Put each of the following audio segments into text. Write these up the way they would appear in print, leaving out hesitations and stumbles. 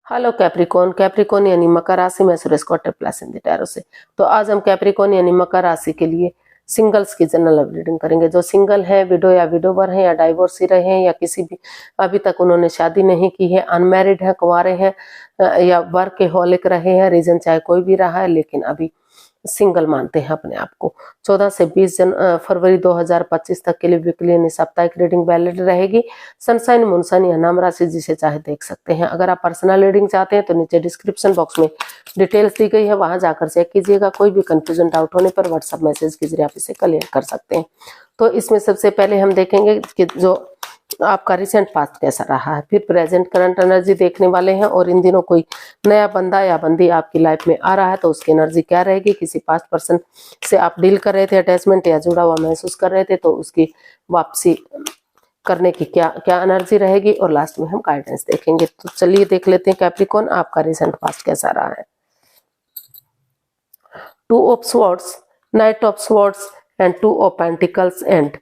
Hello Capricorn. Capricorn यानी मकर राशि में Suresh Kautak plus in the tarot से। तो आज हम कैप्रिकॉन यानी मकर राशि के लिए सिंगल्स की जनरल रीडिंग करेंगे। जो सिंगल है, विडो या विडोवर है, या डाइवोर्सी रहे हैं, या किसी भी अभी तक उन्होंने शादी नहीं की है, अनमैरिड है, कुंवारे हैं, या वर्कहॉलिक रहे हैं, रीजन चाहे कोई भी रहा है लेकिन अभी सिंगल मानते हैं अपने आप को। 14 से 20 फरवरी 2025 तक के लिए वीकली यानी साप्ताहिक रीडिंग वैलिड रहेगी। सनसाइन, मूनसाइन या नाम राशि जिसे चाहे देख सकते हैं। अगर आप पर्सनल रीडिंग चाहते हैं तो नीचे डिस्क्रिप्शन बॉक्स में डिटेल्स दी गई है, वहां जाकर चेक कीजिएगा। कोई भी कंफ्यूजन, डाउट होने पर व्हाट्सएप मैसेज के जरिए आप इसे क्लियर कर सकते हैं। तो इसमें सबसे पहले हम देखेंगे कि जो आपका रिसेंट पास्ट कैसा रहा है, फिर प्रेजेंट करंट एनर्जी देखने वाले हैं, और इन दिनों कोई नया बंदा या बंदी आपकी लाइफ में आ रहा है तो उसकी एनर्जी क्या रहेगी। किसी पास्ट पर्सन से आप डील कर रहे थे, अटैचमेंट या जुड़ा हुआ महसूस कर रहे थे, तो उसकी वापसी करने की क्या क्या एनर्जी रहेगी, और लास्ट में हम गाइडेंस देखेंगे। तो चलिए देख लेते हैं कैप्रिकॉन आपका रिसेंट पास्ट कैसा रहा है। 2 of swords, night of swords and 2 of pentacles and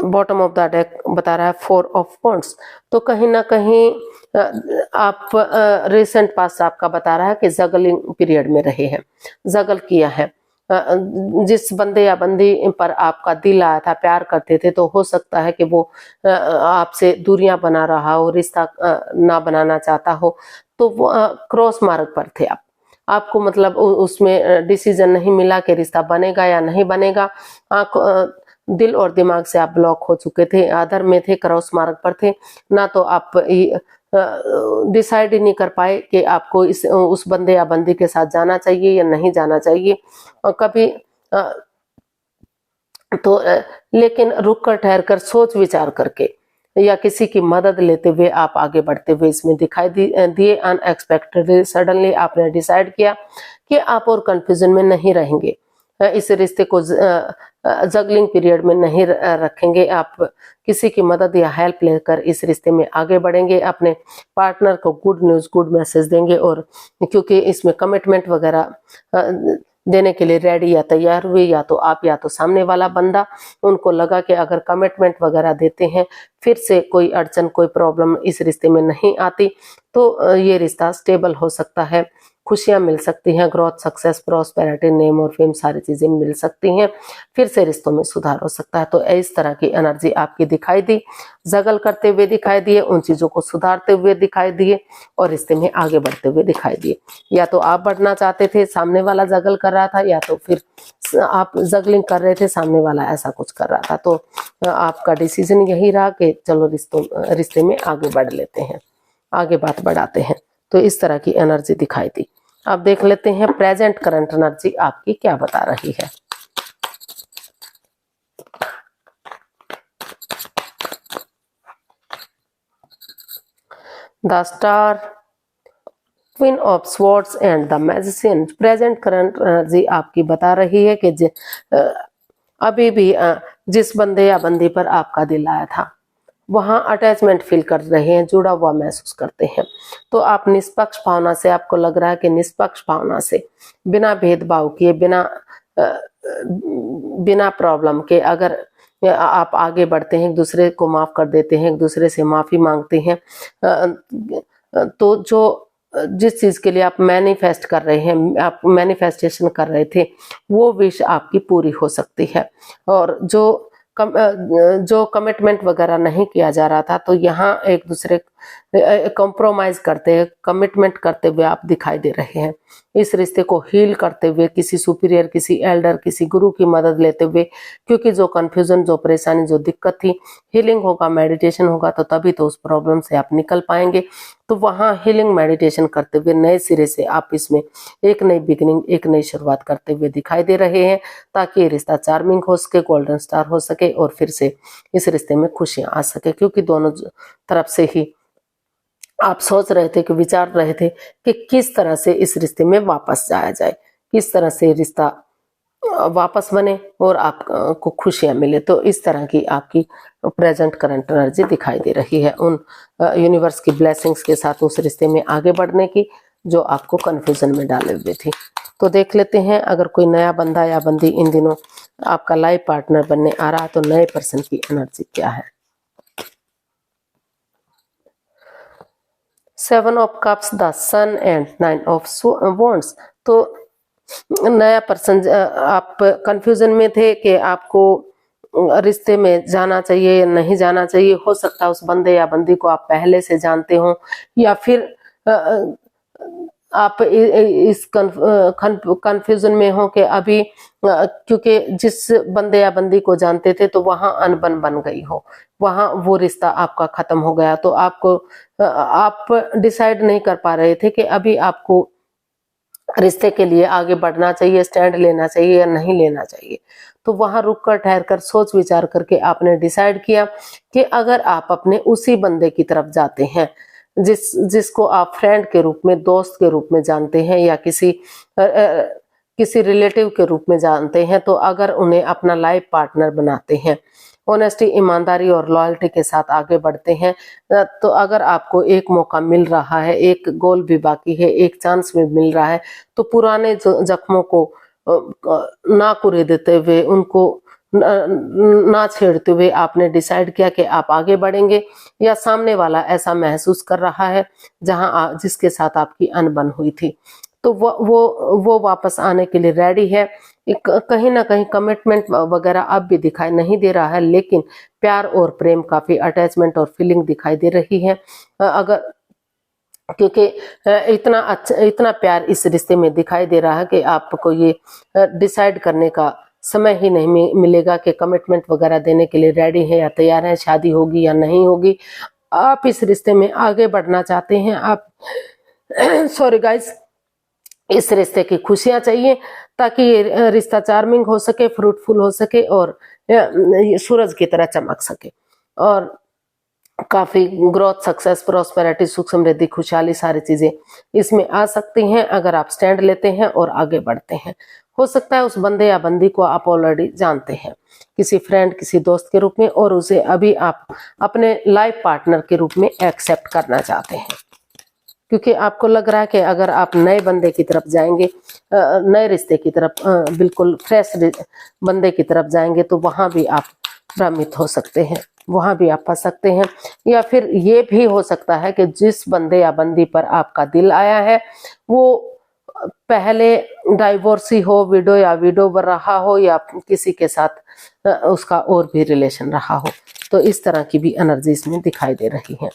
bottom of the deck बता रहा है 4 ऑफ वॉन्ड्स। तो कहीं ना कहीं आप रिसेंट पास्ट आपका बता रहा है कि जगलिंग पीरियड में रहे हैं, जगल किया है। जिस बंदे या बंदी पर आपका दिल आया था, प्यार करते थे, तो हो सकता है कि वो आपसे दूरियां बना रहा हो, रिश्ता ना बनाना चाहता हो, तो वो क्रॉस मार्ग पर थे आपको मतलब उसमें डिसीजन नहीं मिला कि रिश्ता बनेगा या नहीं बनेगा। दिल और दिमाग से आप ब्लॉक हो चुके थे, आदर में थे, क्रॉस मार्ग पर थे ना, तो आप डिसाइड ही नहीं कर पाए कि आपको उस बंदे या बंदी के साथ जाना चाहिए या नहीं जाना चाहिए। और कभी लेकिन रुक कर, ठहर कर, सोच विचार करके या किसी की मदद लेते हुए आप आगे बढ़ते हुए इसमें दिखाई दिए। अनएक्सपेक्टेडली सडनली आपने डिसाइड किया कि आप और कंफ्यूजन में नहीं रहेंगे, इस रिश्ते को जगलिंग पीरियड में नहीं रखेंगे। आप किसी की मदद या हेल्प लेकर इस रिश्ते में आगे बढ़ेंगे, अपने पार्टनर को गुड न्यूज़, गुड मैसेज देंगे। और क्योंकि इसमें कमिटमेंट वगैरह देने के लिए रेडी या तैयार हुए, या तो आप या तो सामने वाला बंदा। उनको लगा कि अगर कमिटमेंट वगैरह देते हैं, फिर से कोई अड़चन, कोई प्रॉब्लम इस रिश्ते में नहीं आती, तो ये रिश्ता स्टेबल हो सकता है, खुशियां मिल सकती हैं, ग्रोथ, सक्सेस, प्रॉस्पेरिटी, नेम और फेम सारी चीजें मिल सकती हैं, फिर से रिश्तों में सुधार हो सकता है। तो इस तरह की एनर्जी आपकी दिखाई दी, जगल करते हुए दिखाई दिए, उन चीजों को सुधारते हुए दिखाई दिए, और रिश्ते में आगे बढ़ते हुए दिखाई दिए। या तो आप बढ़ना चाहते थे, सामने वाला जगल कर रहा था, या तो फिर आप जगलिंग कर रहे थे, सामने वाला ऐसा कुछ कर रहा था। तो आपका डिसीजन यही रहा कि चलो रिश्ते में आगे बढ़ लेते हैं, आगे बात बढ़ाते हैं। तो इस तरह की एनर्जी दिखाई दी। अब देख लेते हैं प्रेजेंट करंट एनर्जी आपकी क्या बता रही है। The star, queen of swords and the magician. Present current energy आपकी बता रही है कि अभी भी जिस बंदे या बंदी पर आपका दिल आया था, वहां अटैचमेंट फील कर रहे हैं, जुड़ा हुआ महसूस करते हैं। तो आप निष्पक्ष भावना से, आपको लग रहा है कि निष्पक्ष भावना से, बिना भेदभाव किए, बिना प्रॉब्लम के अगर आप आगे बढ़ते हैं, एक दूसरे को माफ कर देते हैं, एक दूसरे से माफी मांगते हैं, तो जो जिस चीज के लिए आप मैनिफेस्ट कर रहे हैं, आप मैनिफेस्टेशन कर रहे थे, वो विश आपकी पूरी हो सकती है। और जो कमिटमेंट वगैरह नहीं किया जा रहा था, तो यहाँ एक दूसरे कॉम्प्रोमाइज करते हैं, कमिटमेंट करते हुए आप दिखाई दे रहे हैं। इस रिश्ते को हील करते हुए, किसी सुपीरियर, किसी एल्डर, किसी गुरु की मदद लेते हुए, क्योंकि जो कंफ्यूजन, जो परेशानी, जो दिक्कत थी, हीलिंग होगा, मेडिटेशन होगा, तो तभी तो उस प्रॉब्लम से आप निकल पाएंगे। तो वहाँ हीलिंग मेडिटेशन करते हुए नए सिरे से आप इसमें एक नई बिगिनिंग, एक नई शुरुआत करते हुए दिखाई दे रहे हैं, ताकि ये रिश्ता चार्मिंग हो सके, गोल्डन स्टार हो सके, और फिर से इस रिश्ते में खुशियां आ सके। क्योंकि दोनों तरफ से ही आप सोच रहे थे, कि विचार रहे थे कि किस तरह से इस रिश्ते में वापस जाया जाए, किस तरह से रिश्ता वापस बने और आपको खुशियां मिले। तो इस तरह की आपकी प्रेजेंट करंट एनर्जी दिखाई दे रही है, उन यूनिवर्स की ब्लेसिंग्स के साथ उस रिश्ते में आगे बढ़ने की, जो आपको कंफ्यूजन में डाले हुए थी। तो देख लेते हैं, अगर कोई नया बंदा या बंदी इन दिनों आपका लाइफ पार्टनर बनने आ रहा है, तो नए पर्सन की एनर्जी क्या है। 7 of cups, the sun and 9 of wands. तो नया पर्सन, आप कंफ्यूजन में थे कि आपको रिश्ते में जाना चाहिए या नहीं जाना चाहिए। हो सकता है उस बंदे या बंदी को आप पहले से जानते हो, या फिर आप इस कंफ्यूजन में हो कि अभी क्योंकि जिस बंदे या बंदी को जानते थे तो वहां अनबन बन गई हो, वहां वो रिश्ता आपका खत्म हो गया, तो आपको आप डिसाइड नहीं कर पा रहे थे कि अभी आपको रिश्ते के लिए आगे बढ़ना चाहिए, स्टैंड लेना चाहिए या नहीं लेना चाहिए। तो वहां रुक कर, ठहर कर, सोच विचार करके आपने डिसाइड किया कि अगर आप अपने उसी बंदे की तरफ जाते हैं जिसको आप फ्रेंड के रूप में, दोस्त के रूप में जानते हैं या किसी रिलेटिव के रूप में जानते हैं, तो अगर उन्हें अपना लाइफ पार्टनर बनाते हैं, ऑनेस्टी, ईमानदारी और लॉयल्टी के साथ आगे बढ़ते हैं, तो अगर आपको एक मौका मिल रहा है, एक गोल भी बाकी है, एक चांस भी मिल रहा है, तो पुराने जख्मों को ना कुरेदते हुए, उनको ना छेड़ते हुए आपने डिसाइड किया कि आप आगे बढ़ेंगे, या सामने वाला ऐसा महसूस कर रहा है जहां जिसके साथ आपकी अनबन हुई थी, तो वो वापस आने के लिए रेडी है। कहीं ना कहीं कमिटमेंट वगैरह अब भी दिखाई नहीं दे रहा है, लेकिन प्यार और प्रेम, काफी अटैचमेंट और फीलिंग दिखाई दे रही है। अगर क्योंकि इतना प्यार इस रिश्ते में दिखाई दे रहा है कि आपको ये डिसाइड करने का समय ही नहीं मिलेगा कि कमिटमेंट वगैरह देने के लिए रेडी है या तैयार है, शादी होगी या नहीं होगी। आप इस रिश्ते में आगे बढ़ना चाहते हैं, आप सॉरी गाइस, इस रिश्ते की खुशियां चाहिए ताकि ये रिश्ता चार्मिंग हो सके, फ्रूटफुल हो सके और सूरज की तरह चमक सके, और काफी ग्रोथ, सक्सेस, प्रॉस्पेरिटी, सुख समृद्धि, खुशहाली, सारी चीजें इसमें आ सकती हैं अगर आप स्टैंड लेते हैं और आगे बढ़ते हैं। हो सकता है उस बंदे या बंदी को आप ऑलरेडी जानते हैं किसी फ्रेंड, किसी दोस्त के रूप में, और उसे अभी आप अपने लाइफ पार्टनर के रूप में एक्सेप्ट करना चाहते हैं, क्योंकि आपको लग रहा है कि अगर आप नए बंदे की तरफ जाएंगे, नए रिश्ते की तरफ, बिल्कुल फ्रेश बंदे की तरफ जाएंगे, तो वहां भी आप भ्रमित हो सकते हैं, वहां भी आप फंस सकते हैं। या फिर ये भी हो सकता है कि जिस बंदे या बंदी पर आपका दिल आया है वो पहले डाइवोर्सी हो, विडो या विडोवर रहा हो, या किसी के साथ उसका और भी रिलेशन रहा हो, तो इस तरह की भी एनर्जी इसमें दिखाई दे रही है।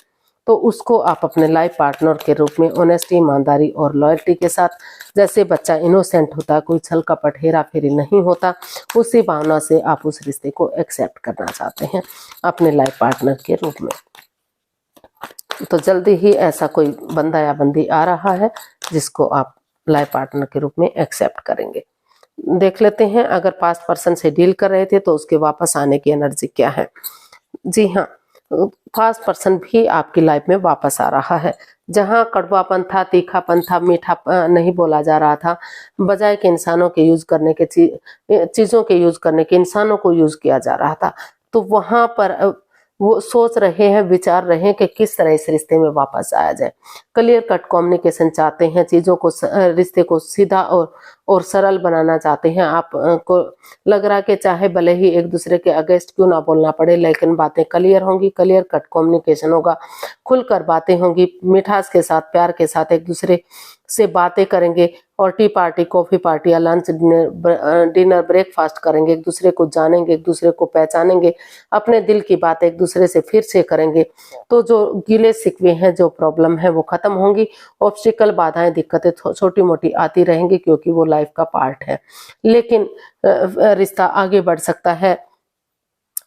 तो उसको आप अपने लाइफ पार्टनर के रूप में ऑनेस्टी, ईमानदारी और लॉयल्टी के साथ, जैसे बच्चा इनोसेंट होता, कोई छल कपट, हेरा फेरी नहीं होता, उसी भावना से आप उस रिश्ते को एक्सेप्ट करना चाहते हैं अपने लाइफ पार्टनर के रूप में। तो जल्दी ही ऐसा कोई बंदा या बंदी आ रहा है जिसको आप लाइफ पार्टनर के रूप में एक्सेप्ट करेंगे। देख लेते हैं अगर पास्ट पर्सन से डील कर रहे थे तो उसके वापस आने की एनर्जी क्या है। जी हाँ, पास्ट पर्सन भी आपकी लाइफ में वापस आ रहा है। जहां कड़वापन था, तीखापन था, मीठा नहीं बोला जा रहा था, बजाय के इंसानों के यूज करने के, चीजों के यूज करने के इंसानों को यूज किया जा रहा था, तो वहां पर वो सोच रहे हैं, विचार रहे हैं कि किस तरह इस रिश्ते में वापस आया जाए। क्लियर कट कम्युनिकेशन चाहते हैं, चीजों को, रिश्ते को सीधा और सरल बनाना चाहते हैं। आप को लग रहा है कि चाहे भले ही एक दूसरे के अगेंस्ट क्यों ना बोलना पड़े, लेकिन बातें क्लियर होंगी, क्लियर कट कम्युनिकेशन होगा, खुलकर बातें होंगी, मिठास के साथ, प्यार के साथ एक दूसरे से बातें करेंगे, और टी पार्टी, कॉफी पार्टी या लंच, डिनर, ब्रेकफास्ट करेंगे, एक दूसरे को जानेंगे, एक दूसरे को पहचानेंगे, अपने दिल की बात एक दूसरे से फिर से करेंगे। तो जो गिले शिकवे हैं, जो प्रॉब्लम है, वो खत्म होंगी। ऑब्स्टिकल, बाधाएं, दिक्कतें छोटी मोटी आती रहेंगी क्योंकि वो लाइफ का पार्ट है, लेकिन रिश्ता आगे बढ़ सकता है,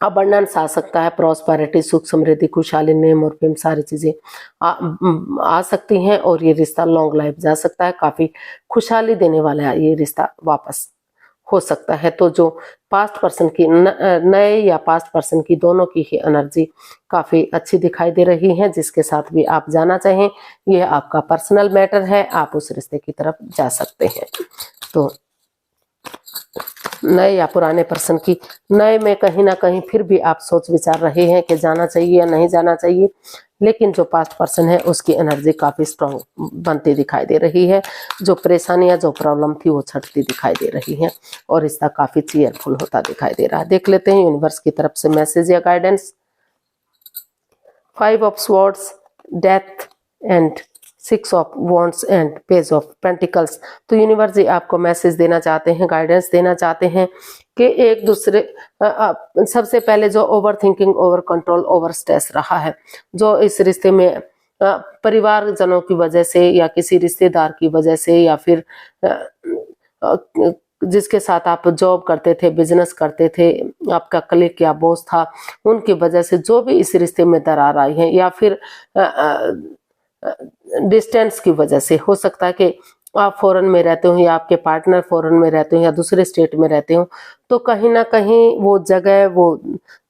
अबंडेंस आ सकता है, प्रॉस्पेरिटी, सुख समृद्धि, खुशहाली, नेम और फेम, सारी चीजें आ सकती हैं, और ये रिश्ता लॉन्ग लाइफ जा सकता है। काफी खुशहाली देने वाला ये रिश्ता वापस हो सकता है। तो जो पास्ट पर्सन की, नए या पास्ट पर्सन की, दोनों की ही एनर्जी काफी अच्छी दिखाई दे रही है। जिसके साथ भी आप जाना चाहें, ये आपका पर्सनल मैटर है, आप उस रिश्ते की तरफ जा सकते हैं। तो नए या पुराने पर्सन की, नए में कहीं ना कहीं फिर भी आप सोच विचार रहे हैं कि जाना चाहिए या नहीं जाना चाहिए, लेकिन जो पास्ट पर्सन है उसकी एनर्जी काफी स्ट्रांग बनती दिखाई दे रही है। जो परेशानियां, जो प्रॉब्लम थी वो छटती दिखाई दे रही है, और रिश्ता काफी चीयरफुल होता दिखाई दे रहा है। देख लेते हैं यूनिवर्स की तरफ से मैसेज या guidance. 5 of swords, death and 6 of wands and page of pentacles. तो यूनिवर्स जी आपको मैसेज देना चाहते हैं, गाइडेंस देना चाहते हैं कि एक दूसरे सबसे पहले जो over thinking, over control, over stress रहा है, जो इस रिश्ते में परिवारजनों की वजह से या किसी रिश्तेदार की वजह से या फिर जिसके साथ आप जॉब करते थे, बिजनेस करते थे, आपका कलीग या बॉस था, उनकी वजह से जो भी इस रिश्ते में दरार आई है, या फिर डिस्टेंस की वजह से, हो सकता है कि आप फॉरेन में रहते हो या आपके पार्टनर फॉरेन में रहते हो या दूसरे स्टेट में रहते हो, तो कहीं ना कहीं वो जगह, वो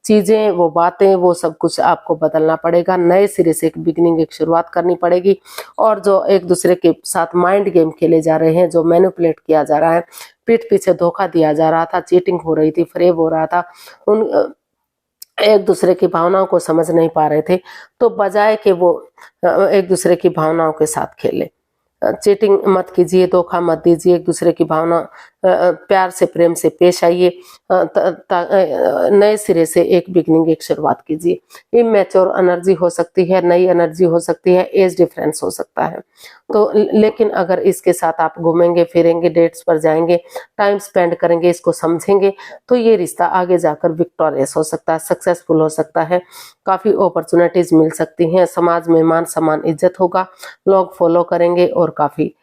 चीजें, वो बातें, वो सब कुछ आपको बदलना पड़ेगा। नए सिरे से एक बिगिनिंग, एक शुरुआत करनी पड़ेगी। और जो एक दूसरे के साथ माइंड गेम खेले जा रहे हैं, जो मैनिपुलेट किया जा रहा है, पीठ पीछे धोखा दिया जा रहा था, चीटिंग हो रही थी, फ्रेब हो रहा था, उन एक दूसरे की भावनाओं को समझ नहीं पा रहे थे, तो बजाय कि वो एक दूसरे की भावनाओं के साथ खेले, चीटिंग मत कीजिए, धोखा मत दीजिए, एक दूसरे की भावना प्यार से, प्रेम से पेश आइए, नए सिरे से एक बिगनिंग, एक शुरुआत कीजिए। इमैच्योर एनर्जी हो सकती है, नई एनर्जी हो सकती है, एज डिफरेंस हो सकता है, तो लेकिन अगर इसके साथ आप घूमेंगे फिरेंगे, डेट्स पर जाएंगे, टाइम स्पेंड करेंगे, इसको समझेंगे, तो ये रिश्ता आगे जाकर विक्टोरियस हो सकता है, सक्सेसफुल हो सकता है, काफी अपॉर्चुनिटीज मिल सकती हैं, समाज में मान सम्मान, इज्जत होगा, लोग फॉलो करेंगे और काफी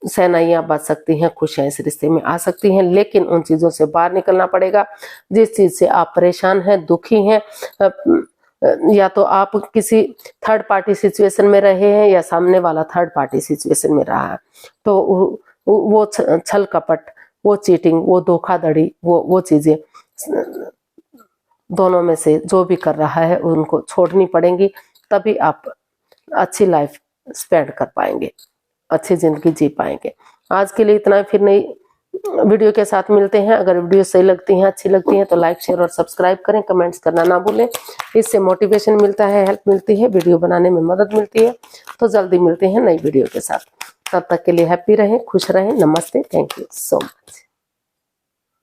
सहनाइयां बच सकती हैं, खुशियां इस रिश्ते में आ सकती हैं। लेकिन उन चीजों से बाहर निकलना पड़ेगा जिस चीज से आप परेशान हैं, दुखी हैं, या तो आप किसी थर्ड पार्टी सिचुएशन में रहे हैं या सामने वाला थर्ड पार्टी सिचुएशन में रहा है, तो वो छल कपट, वो चीटिंग, वो धोखाधड़ी, वो चीजें दोनों में से जो भी कर रहा है उनको छोड़नी पड़ेंगी, तभी आप अच्छी लाइफ स्पेंड कर पाएंगे, अच्छी जिंदगी जी पाएंगे। आज के लिए इतना ही, फिर नई वीडियो के साथ मिलते हैं। अगर वीडियो सही लगती हैं, अच्छी लगती हैं, तो लाइक, शेयर और सब्सक्राइब करें, कमेंट्स करना ना भूलें, इससे मोटिवेशन मिलता है, हेल्प मिलती है, वीडियो बनाने में मदद मिलती है। तो जल्दी मिलते हैं नई वीडियो के साथ, तब तक के लिए हैप्पी रहें, खुश रहें। नमस्ते, थैंक यू सो मच।